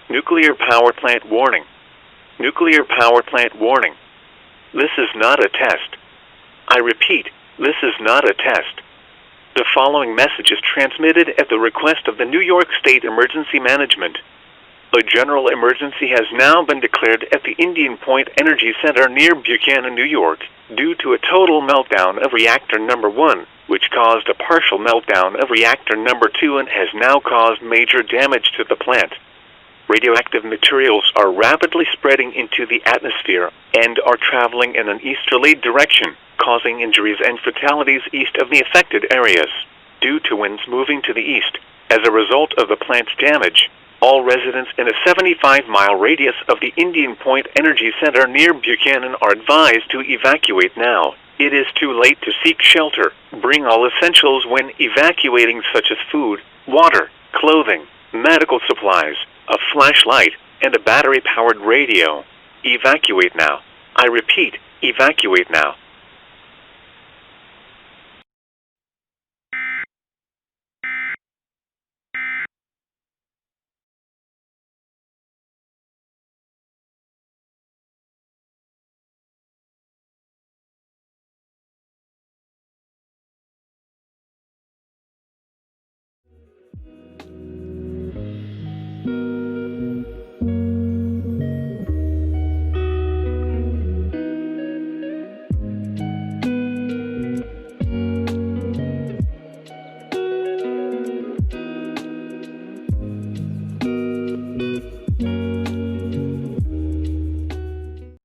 Nuclear power plant warning. Nuclear power plant warning. This is not a test. I repeat, this is not a test. The following message is transmitted at the request of the New York State Emergency Management. A general emergency has now been declared at the Indian Point Energy Center near Buchanan, New York, due to a total meltdown of reactor number 1, which caused a partial meltdown of reactor number 2 and has now caused major damage to the plant. Radioactive materials are rapidly spreading into the atmosphere and are traveling in an easterly direction, causing injuries and fatalities east of the affected areas, due to winds moving to the east. As a result of the plant's damage, all residents in a 75-mile radius of the Indian Point Energy Center near Buchanan are advised to evacuate now. It is too late to seek shelter. Bring all essentials when evacuating, such as food, water, clothing, medical supplies, a flashlight, and a battery-powered radio. Evacuate now. I repeat, evacuate now.